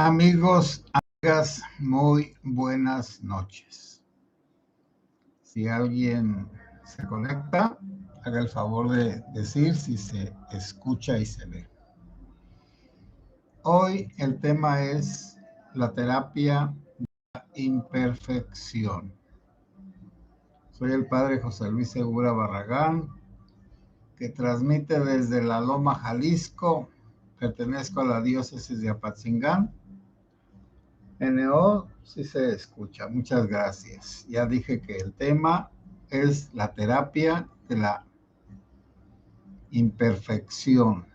Amigos, amigas, muy buenas noches. Si alguien se conecta, haga el favor de decir si se escucha y se ve. Hoy el tema es la terapia de la imperfección. Soy el padre José Luis Segura Barragán, que transmite desde La Loma, Jalisco. Pertenezco a la diócesis de Apatzingán. NO, sí se escucha, muchas gracias. Ya dije que el tema es la terapia de la imperfección.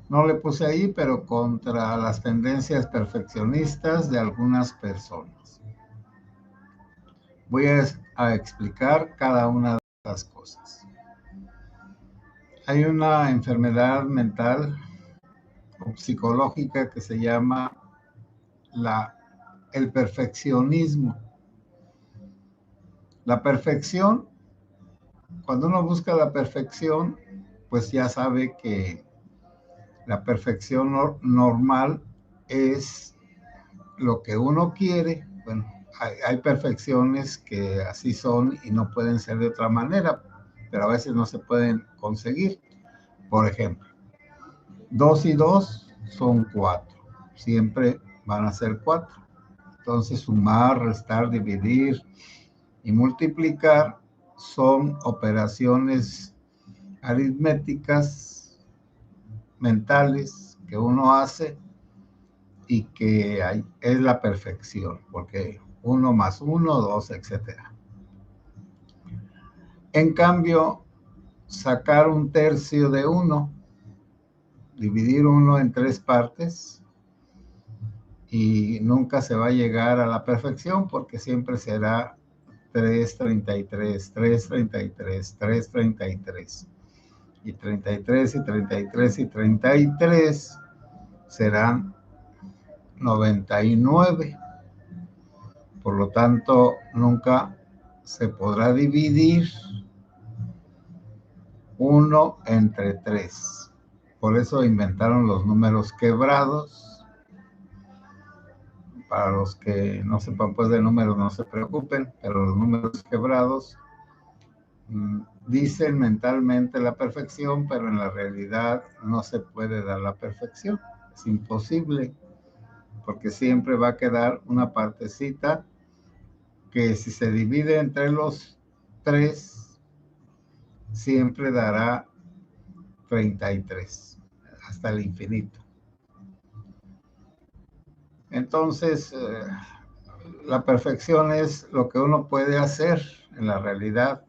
No le puse ahí, pero contra las tendencias perfeccionistas de algunas personas. Voy a explicar cada una de estas cosas. Hay una enfermedad mental o psicológica que se llama el perfeccionismo. La perfección, cuando uno busca la perfección, pues ya sabe que la perfección normal es lo que uno quiere. Bueno, hay perfecciones que así son y no pueden ser de otra manera, pero a veces no se pueden conseguir. Por ejemplo, 2 y 2 son 4. Siempre van a ser 4. Entonces, sumar, restar, dividir y multiplicar son operaciones aritméticas mentales que uno hace y que es la perfección, porque 1 más 1, 2, etcétera. En cambio, sacar 1/3 de 1, dividir 1 en 3 partes, y nunca se va a llegar a la perfección porque siempre será 3/33, 3/33, 3/33. Y 33 y 33 y 33 serán 99. Por lo tanto, nunca se podrá dividir 1 entre 3. Por eso inventaron los números quebrados. Para los que no sepan pues de números, no se preocupen, pero los números quebrados dicen mentalmente la perfección, pero en la realidad no se puede dar la perfección. Es imposible, porque siempre va a quedar una partecita que si se divide entre los 3, siempre dará 33, hasta el infinito. Entonces, la perfección es lo que uno puede hacer en la realidad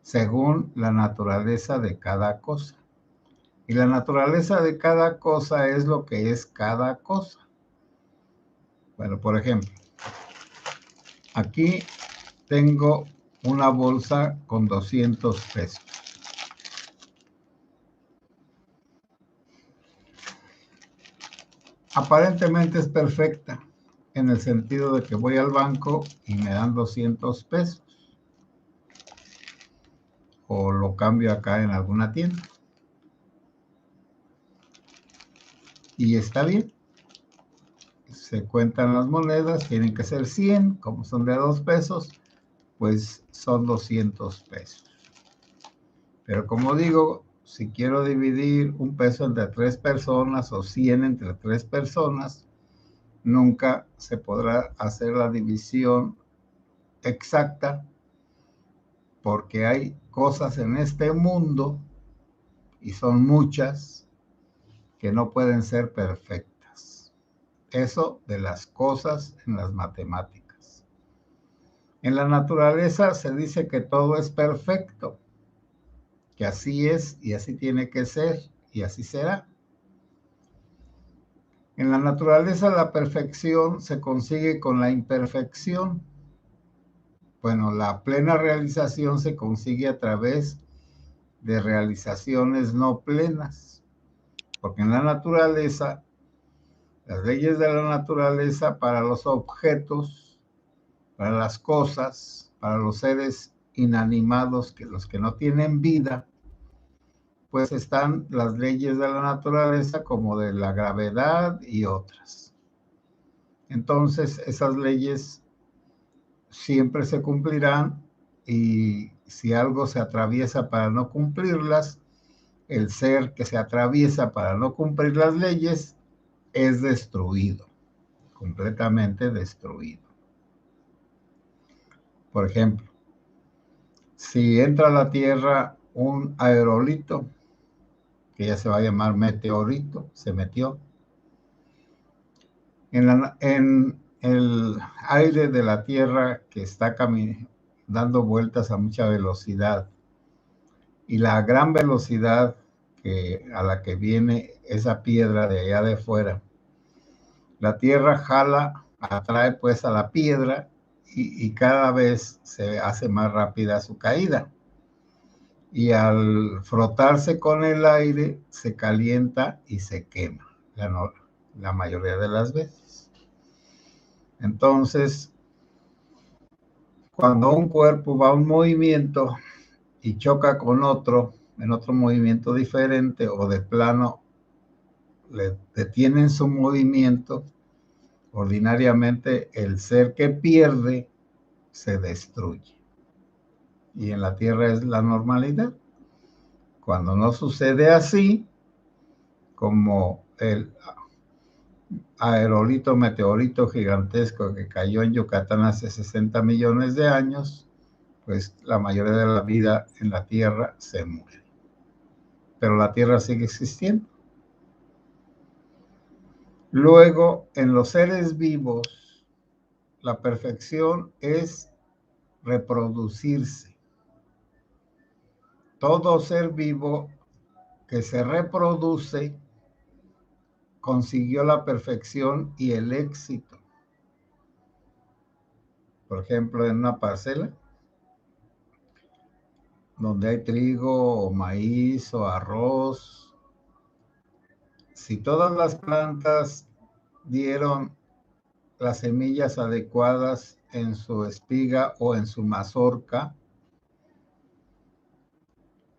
según la naturaleza de cada cosa. Y la naturaleza de cada cosa es lo que es cada cosa. Bueno, por ejemplo, aquí tengo una bolsa con 200 pesos. Aparentemente es perfecta, en el sentido de que voy al banco y me dan 200 pesos. O lo cambio acá en alguna tienda. Y está bien. Se cuentan las monedas, tienen que ser 100, como son de 2 pesos, pues son 200 pesos. Pero como digo, si quiero dividir 1 peso entre 3 personas o 100 entre 3 personas, nunca se podrá hacer la división exacta, porque hay cosas en este mundo, y son muchas, que no pueden ser perfectas. Eso de las cosas en las matemáticas. En la naturaleza se dice que todo es perfecto, que así es y así tiene que ser y así será. En la naturaleza la perfección se consigue con la imperfección. Bueno, la plena realización se consigue a través de realizaciones no plenas, porque en la naturaleza, las leyes de la naturaleza para los objetos, para las cosas, para los seres inanimados, que los que no tienen vida, pues están las leyes de la naturaleza como de la gravedad y otras. Entonces, esas leyes siempre se cumplirán y si algo se atraviesa para no cumplirlas, el ser que se atraviesa para no cumplir las leyes es destruido, completamente destruido. Por ejemplo, si entra a la Tierra un aerolito, que ya se va a llamar meteorito, se metió, en el aire de la Tierra que está dando vueltas a mucha velocidad y la gran velocidad a la que viene esa piedra de allá de fuera, la Tierra atrae pues a la piedra y cada vez se hace más rápida su caída. Y al frotarse con el aire se calienta y se quema la mayoría de las veces. Entonces, cuando un cuerpo va a un movimiento y choca con otro, en otro movimiento diferente o de plano le detienen su movimiento, ordinariamente el ser que pierde se destruye. Y en la Tierra es la normalidad. Cuando no sucede así, como el aerolito meteorito gigantesco que cayó en Yucatán hace 60 millones de años, pues la mayoría de la vida en la Tierra se muere. Pero la Tierra sigue existiendo. Luego, en los seres vivos, la perfección es reproducirse. Todo ser vivo que se reproduce consiguió la perfección y el éxito. Por ejemplo, en una parcela donde hay trigo o maíz o arroz, si todas las plantas dieron las semillas adecuadas en su espiga o en su mazorca,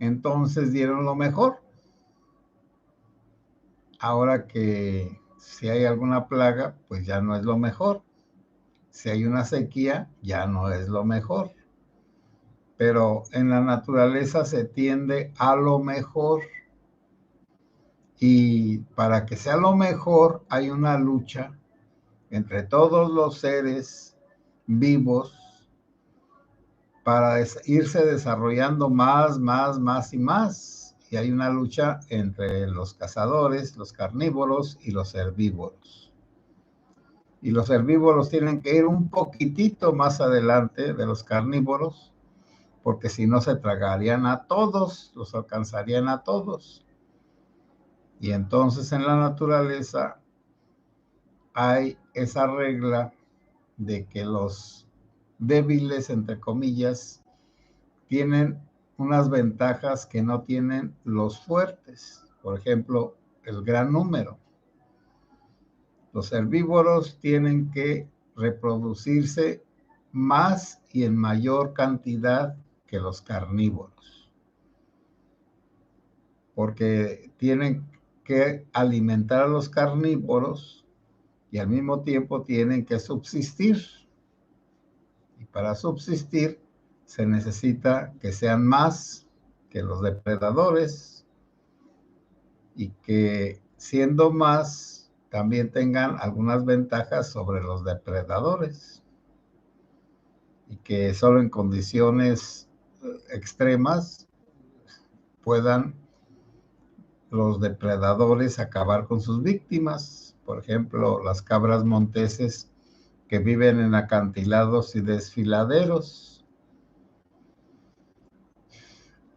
entonces dieron lo mejor. Ahora que si hay alguna plaga, pues ya no es lo mejor. Si hay una sequía, ya no es lo mejor. Pero en la naturaleza se tiende a lo mejor. Y para que sea lo mejor, hay una lucha entre todos los seres vivos para irse desarrollando más y más. Y hay una lucha entre los cazadores, los carnívoros y los herbívoros. Y los herbívoros tienen que ir un poquitito más adelante de los carnívoros, porque si no se tragarían a todos, los alcanzarían a todos. Y entonces en la naturaleza hay esa regla de que los débiles, entre comillas, tienen unas ventajas que no tienen los fuertes. Por ejemplo, el gran número. Los herbívoros tienen que reproducirse más y en mayor cantidad que los carnívoros, porque tienen que alimentar a los carnívoros y al mismo tiempo tienen que subsistir. Y para subsistir se necesita que sean más que los depredadores y que siendo más también tengan algunas ventajas sobre los depredadores y que solo en condiciones extremas puedan los depredadores acabar con sus víctimas. Por ejemplo, las cabras monteses que viven en acantilados y desfiladeros.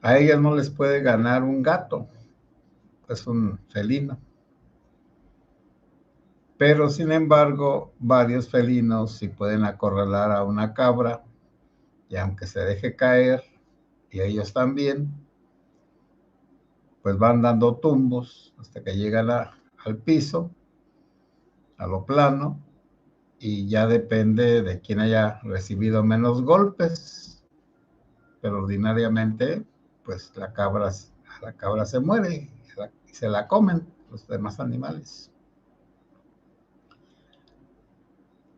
A ellas no les puede ganar un gato, es un felino. Pero sin embargo, varios felinos sí pueden acorralar a una cabra y aunque se deje caer, y ellos también, pues van dando tumbos hasta que llegan al piso, a lo plano, y ya depende de quién haya recibido menos golpes. Pero ordinariamente, pues la cabra la cabra se muere y se la comen los demás animales.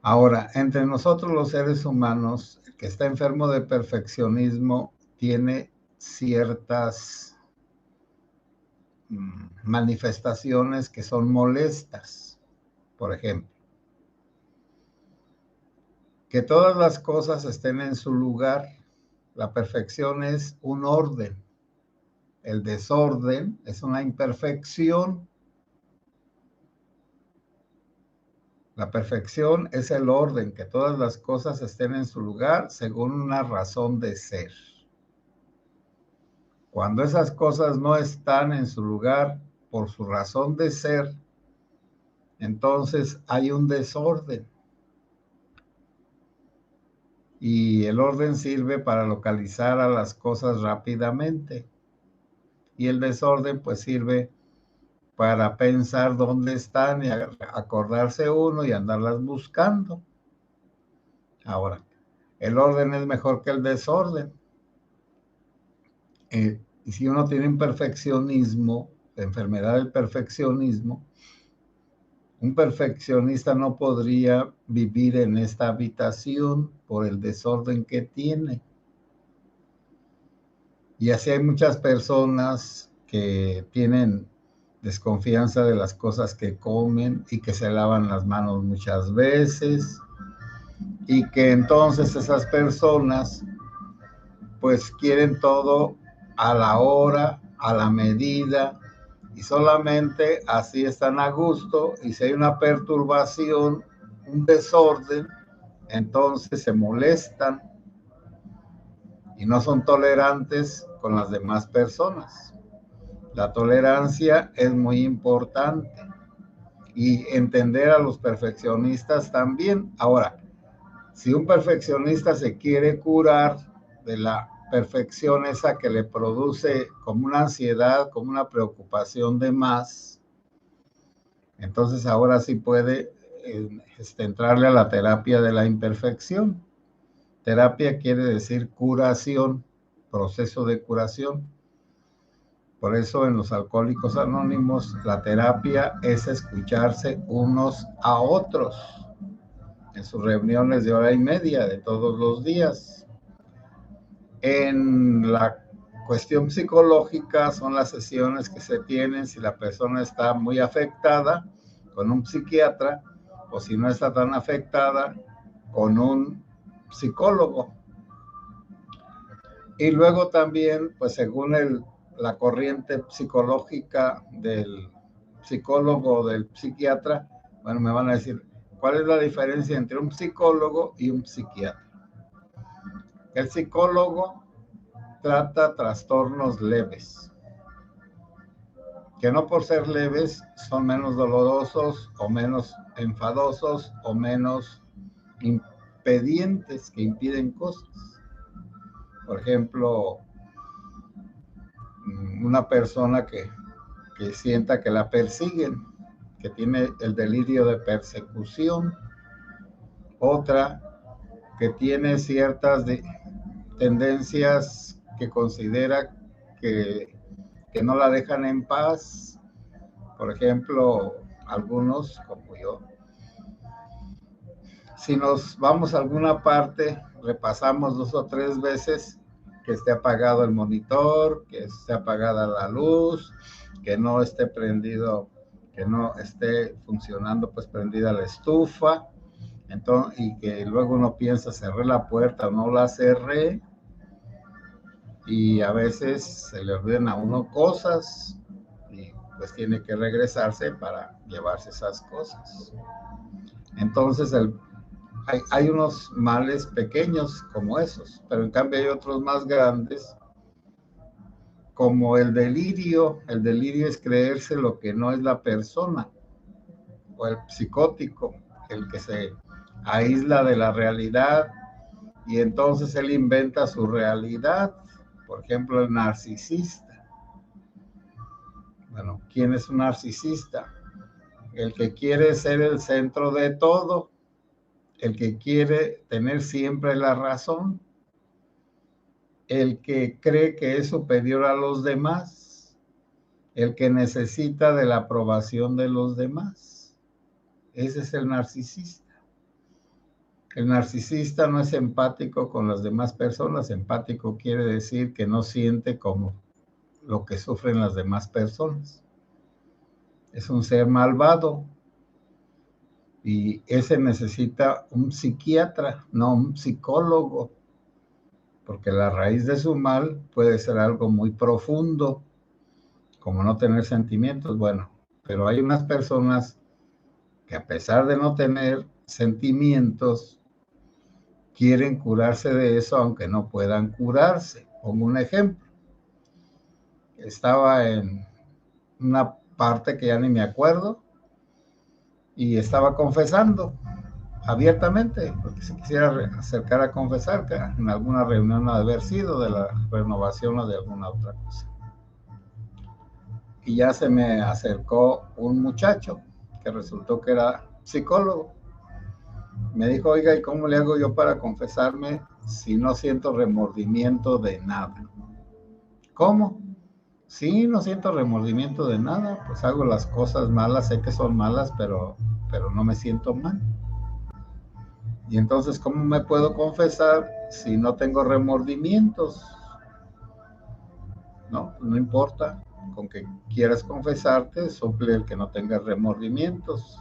Ahora, entre nosotros los seres humanos, el que está enfermo de perfeccionismo tiene ciertas manifestaciones que son molestas. Por ejemplo, que todas las cosas estén en su lugar. La perfección es un orden. El desorden es una imperfección. La perfección es el orden, que todas las cosas estén en su lugar según una razón de ser. Cuando esas cosas no están en su lugar por su razón de ser, entonces hay un desorden. Y el orden sirve para localizar a las cosas rápidamente. Y el desorden pues sirve para pensar dónde están y acordarse uno y andarlas buscando. Ahora, el orden es mejor que el desorden. Y si uno tiene un perfeccionismo, la enfermedad del perfeccionismo, un perfeccionista no podría vivir en esta habitación por el desorden que tiene. Y así hay muchas personas que tienen desconfianza de las cosas que comen y que se lavan las manos muchas veces, y que entonces esas personas pues quieren todo a la hora, a la medida, y solamente así están a gusto. Y si hay una perturbación, un desorden, entonces se molestan y no son tolerantes con las demás personas. La tolerancia es muy importante y entender a los perfeccionistas también. Ahora, si un perfeccionista se quiere curar de la perfección esa que le produce como una ansiedad, como una preocupación de más, entonces ahora sí puede entrarle a la terapia de la imperfección. Terapia quiere decir curación, proceso de curación. Por eso en los Alcohólicos Anónimos la terapia es escucharse unos a otros en sus reuniones de hora y media de todos los días. En la cuestión psicológica son las sesiones que se tienen si la persona está muy afectada con un psiquiatra, o si no está tan afectada con un psicólogo. Y luego también, pues según la corriente psicológica del psicólogo o del psiquiatra, bueno, me van a decir, ¿cuál es la diferencia entre un psicólogo y un psiquiatra? El psicólogo trata trastornos leves, que no por ser leves son menos dolorosos o menos enfadosos o menos impedientes, que impiden cosas. Por ejemplo, una persona que sienta que la persiguen, que tiene el delirio de persecución. Otra que tiene ciertas tendencias que considera que no la dejan en paz. Por ejemplo, algunos como yo, si nos vamos a alguna parte, repasamos 2 o 3 veces que esté apagado el monitor, que esté apagada la luz, que no esté prendido, que no esté funcionando pues prendida la estufa. Entonces, y que luego uno piensa, cerré la puerta o no la cerré, y a veces se le olvidan a uno cosas y pues tiene que regresarse para llevarse esas cosas. Entonces hay unos males pequeños como esos, pero en cambio hay otros más grandes, como el delirio. El delirio es creerse lo que no es la persona, o el psicótico, el que se aísla de la realidad y entonces él inventa su realidad. Por ejemplo, el narcisista. Bueno, ¿quién es un narcisista? El que quiere ser el centro de todo, el que quiere tener siempre la razón, el que cree que es superior a los demás, el que necesita de la aprobación de los demás. Ese es el narcisista. El narcisista no es empático con las demás personas. Empático quiere decir que no siente como lo que sufren las demás personas. Es un ser malvado. Y ese necesita un psiquiatra, no un psicólogo, porque la raíz de su mal puede ser algo muy profundo, como no tener sentimientos. Bueno, pero hay unas personas que a pesar de no tener sentimientos, quieren curarse de eso, aunque no puedan curarse. Pongo un ejemplo. Estaba en una parte que ya ni me acuerdo y estaba confesando abiertamente, porque si quisiera acercar a confesar, que en alguna reunión ha de haber sido de la renovación o de alguna otra cosa. Y ya se me acercó un muchacho que resultó que era psicólogo. Me dijo, oiga, ¿y cómo le hago yo para confesarme si no siento remordimiento de nada? ¿Cómo? Sí, no siento remordimiento de nada, pues hago las cosas malas, sé que son malas, pero no me siento mal. Y entonces, ¿cómo me puedo confesar si no tengo remordimientos? No, pues no importa, con que quieras confesarte, suple el que no tengas remordimientos.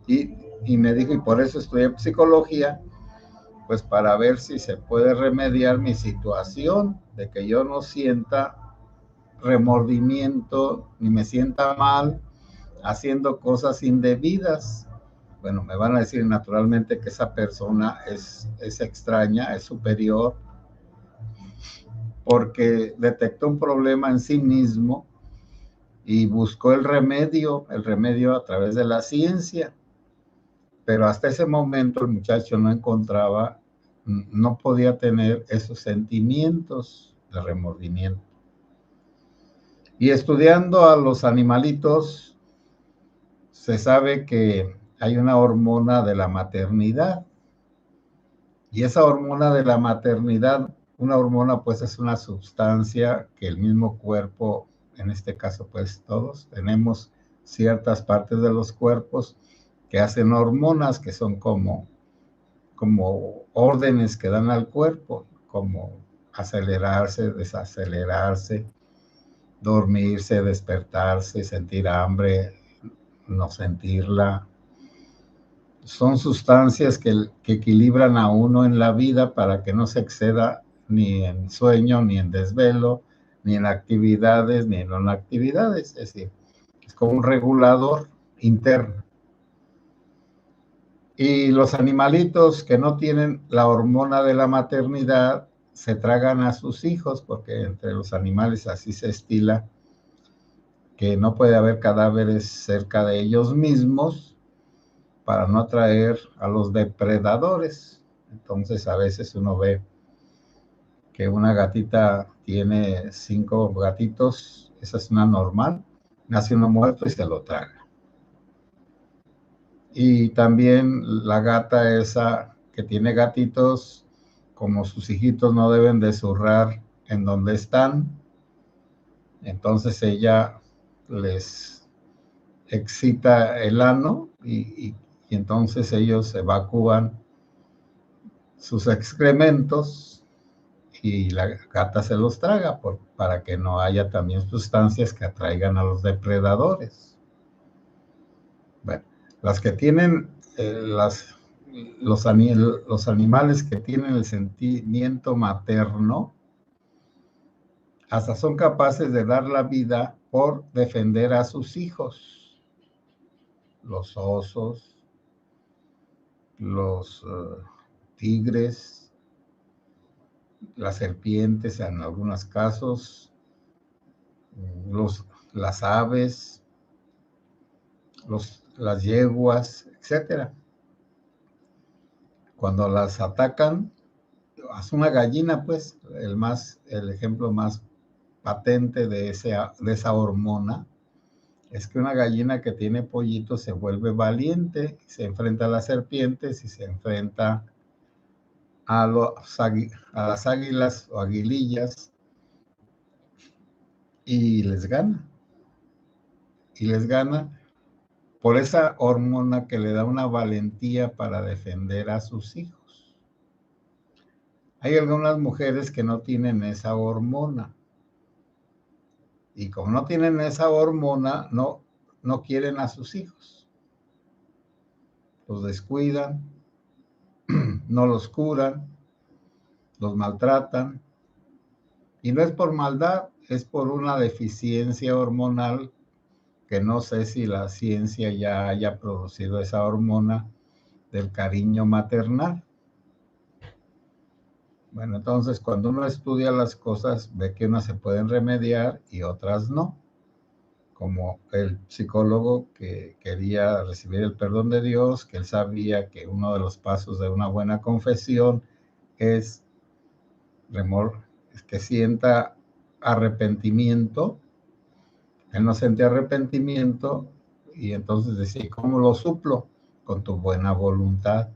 Y me dijo, y por eso estudié psicología, pues para ver si se puede remediar mi situación, de que yo no sienta remordimiento, ni me sienta mal haciendo cosas indebidas. Bueno, me van a decir naturalmente que esa persona es extraña, es superior, porque detectó un problema en sí mismo y buscó el remedio a través de la ciencia. Pero hasta ese momento el muchacho no encontraba, no podía tener esos sentimientos de remordimiento. Y estudiando a los animalitos, se sabe que hay una hormona de la maternidad. Y esa hormona de la maternidad, una hormona pues es una sustancia que el mismo cuerpo, en este caso pues todos, tenemos ciertas partes de los cuerpos que hacen hormonas que son como órdenes que dan al cuerpo, como acelerarse, desacelerarse, dormirse, despertarse, sentir hambre, no sentirla. Son sustancias que equilibran a uno en la vida para que no se exceda ni en sueño, ni en desvelo, ni en actividades, ni en no actividades. Es decir, es como un regulador interno. Y los animalitos que no tienen la hormona de la maternidad se tragan a sus hijos, porque entre los animales así se estila que no puede haber cadáveres cerca de ellos mismos para no atraer a los depredadores. Entonces a veces uno ve que una gatita tiene 5 gatitos, esa es una normal, nace uno muerto y se lo traga. Y también la gata esa que tiene gatitos, como sus hijitos no deben de zurrar en donde están, entonces ella les excita el ano y entonces ellos evacúan sus excrementos y la gata se los traga para que no haya también sustancias que atraigan a los depredadores. Bueno, las que tienen los animales que tienen el sentimiento materno hasta son capaces de dar la vida por defender a sus hijos. Los osos, los tigres, las serpientes en algunos casos, las aves, las yeguas, etcétera. Cuando las atacan, es una gallina, pues, el ejemplo más patente de esa hormona, es que una gallina que tiene pollitos se vuelve valiente, se enfrenta a las serpientes y se enfrenta a las águilas o aguilillas y les gana. y les gana por esa hormona que le da una valentía para defender a sus hijos. Hay algunas mujeres que no tienen esa hormona. Y como no tienen esa hormona, no quieren a sus hijos. Los descuidan, no los curan, los maltratan. Y no es por maldad, es por una deficiencia hormonal que no sé si la ciencia ya haya producido esa hormona del cariño maternal. Bueno, entonces cuando uno estudia las cosas, ve que unas se pueden remediar y otras no. Como el psicólogo que quería recibir el perdón de Dios, que él sabía que uno de los pasos de una buena confesión es que sienta arrepentimiento. Él no sentía arrepentimiento y entonces decía, ¿cómo lo suplo? Con tu buena voluntad.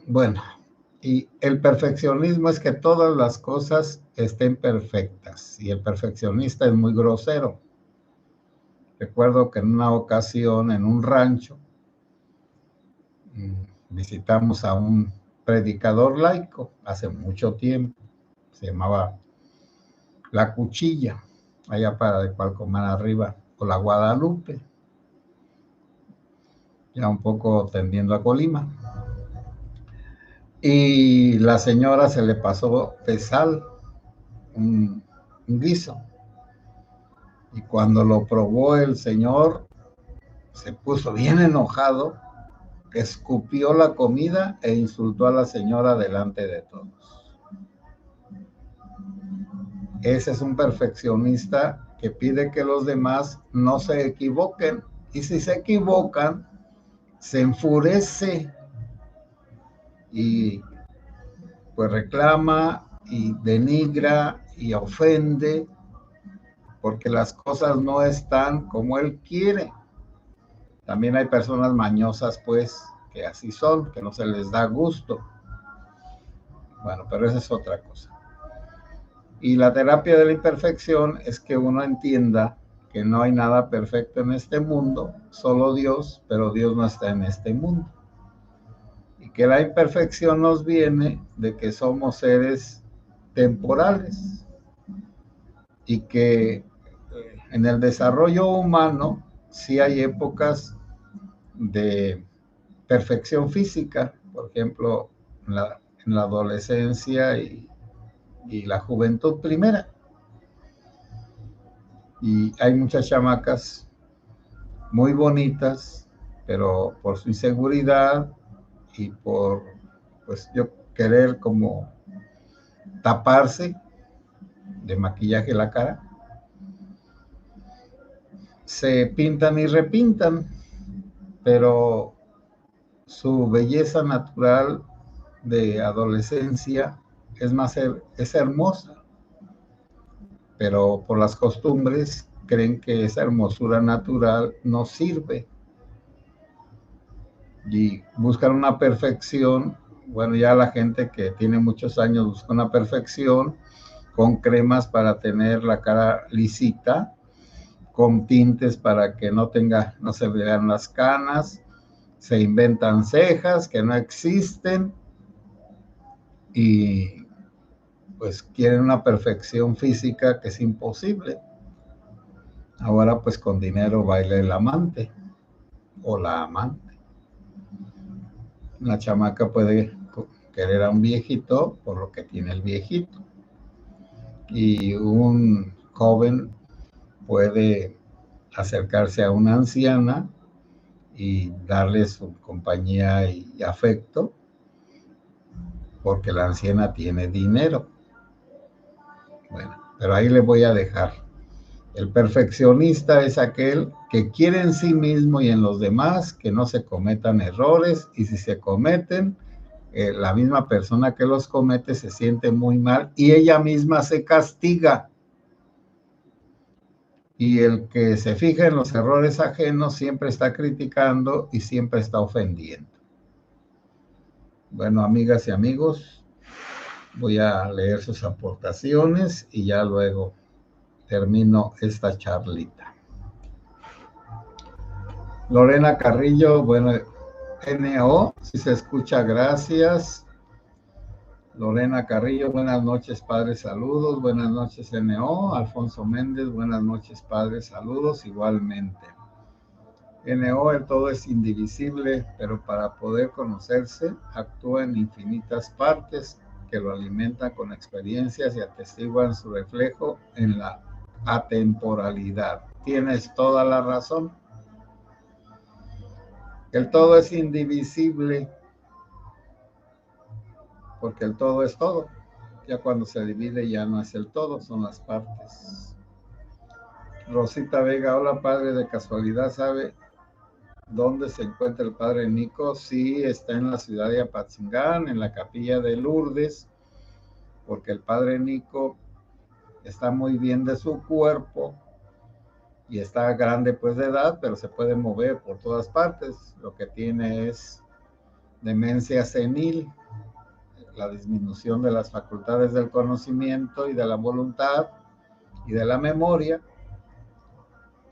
Bueno, y el perfeccionismo es que todas las cosas estén perfectas y el perfeccionista es muy grosero. Recuerdo que en una ocasión en un rancho visitamos a un predicador laico hace mucho tiempo, se llamaba La Cuchilla, allá para de Cualcomán arriba, o La Guadalupe, ya un poco tendiendo a Colima. Y la señora se le pasó de sal, un guiso. Y cuando lo probó el señor, se puso bien enojado, escupió la comida e insultó a la señora delante de todos. Ese es un perfeccionista que pide que los demás no se equivoquen. Y si se equivocan, se enfurece y pues reclama y denigra y ofende porque las cosas no están como él quiere. También hay personas mañosas, pues, que así son, que no se les da gusto. Bueno, pero esa es otra cosa. Y la terapia de la imperfección es que uno entienda que no hay nada perfecto en este mundo, solo Dios, pero Dios no está en este mundo. Y que la imperfección nos viene de que somos seres temporales y que en el desarrollo humano sí hay épocas de perfección física, por ejemplo, en la adolescencia y la juventud primera. Y hay muchas chamacas muy bonitas, pero por su inseguridad y por, pues yo querer como taparse de maquillaje la cara, se pintan y repintan, pero su belleza natural de adolescencia es hermosa, pero por las costumbres creen que esa hermosura natural no sirve y buscan una perfección. Bueno, ya la gente que tiene muchos años busca una perfección con cremas para tener la cara lisita, con tintes para que no se vean las canas, se inventan cejas que no existen y pues quieren una perfección física que es imposible. Ahora pues con dinero baila el amante o la amante. La chamaca puede querer a un viejito por lo que tiene el viejito. Y un joven puede acercarse a una anciana y darle su compañía y afecto porque la anciana tiene dinero. Bueno, pero ahí le voy a dejar. El perfeccionista es aquel que quiere en sí mismo y en los demás que no se cometan errores, y si se cometen, la misma persona que los comete se siente muy mal y ella misma se castiga. Y el que se fija en los errores ajenos siempre está criticando y siempre está ofendiendo. Bueno, amigas y amigos, voy a leer sus aportaciones y ya luego termino esta charlita. Lorena Carrillo, bueno, NO, si se escucha, gracias. Lorena Carrillo, buenas noches, padre, saludos. Buenas noches, NO. Alfonso Méndez, buenas noches, padre, saludos, igualmente. NO, el todo es indivisible, pero para poder conocerse, actúa en infinitas partes que lo alimentan con experiencias y atestiguan su reflejo en la atemporalidad. Tienes toda la razón. El todo es indivisible, porque el todo es todo. Ya cuando se divide ya no es el todo, son las partes. Rosita Vega, hola padre, de casualidad sabe dónde se encuentra el padre Nico. Sí, está en la ciudad de Apatzingán, en la capilla de Lourdes, porque el padre Nico está muy bien de su cuerpo y está grande pues de edad, pero se puede mover por todas partes. Lo que tiene es demencia senil, la disminución de las facultades del conocimiento y de la voluntad y de la memoria,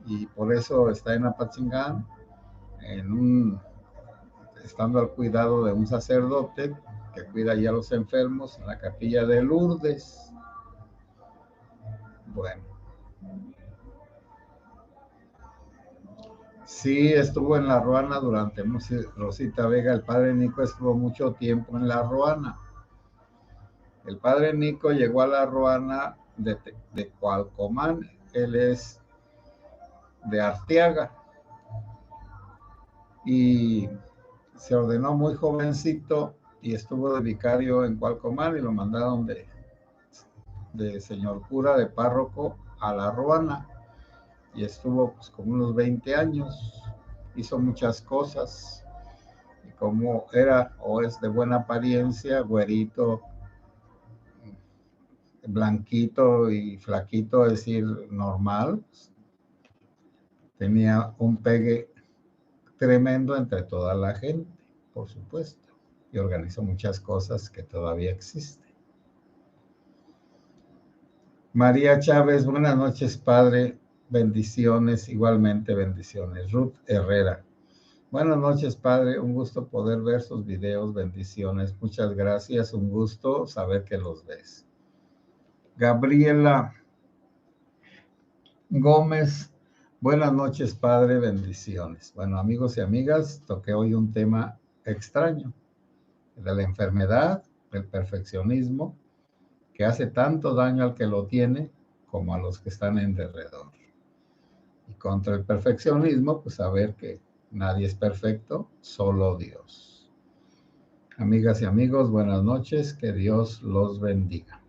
y por eso está en Apatzingán, estando al cuidado de un sacerdote que cuida ya a los enfermos en la capilla de Lourdes. Bueno, sí, estuvo en La Ruana durante, Rosita Vega, el padre Nico estuvo mucho tiempo en La Ruana. El padre Nico llegó a La Ruana de Cualcomán, él es de Arteaga, y se ordenó muy jovencito y estuvo de vicario en Cualcomán y lo mandaron de señor cura, de párroco a La Ruana, y estuvo pues como unos 20 años, hizo muchas cosas, y como era o es de buena apariencia, güerito, blanquito y flaquito, es decir, normal, tenía un pegue tremendo entre toda la gente, por supuesto, y organizó muchas cosas que todavía existen. María Chávez, buenas noches, padre, bendiciones, igualmente bendiciones. Ruth Herrera, buenas noches, padre, un gusto poder ver sus videos, bendiciones, muchas gracias, un gusto saber que los ves. Gabriela Gómez, buenas noches, padre, bendiciones. Bueno, amigos y amigas, toqué hoy un tema extraño, de la enfermedad, del perfeccionismo, que hace tanto daño al que lo tiene como a los que están en derredor. Y contra el perfeccionismo, pues saber que nadie es perfecto, solo Dios. Amigas y amigos, buenas noches, que Dios los bendiga.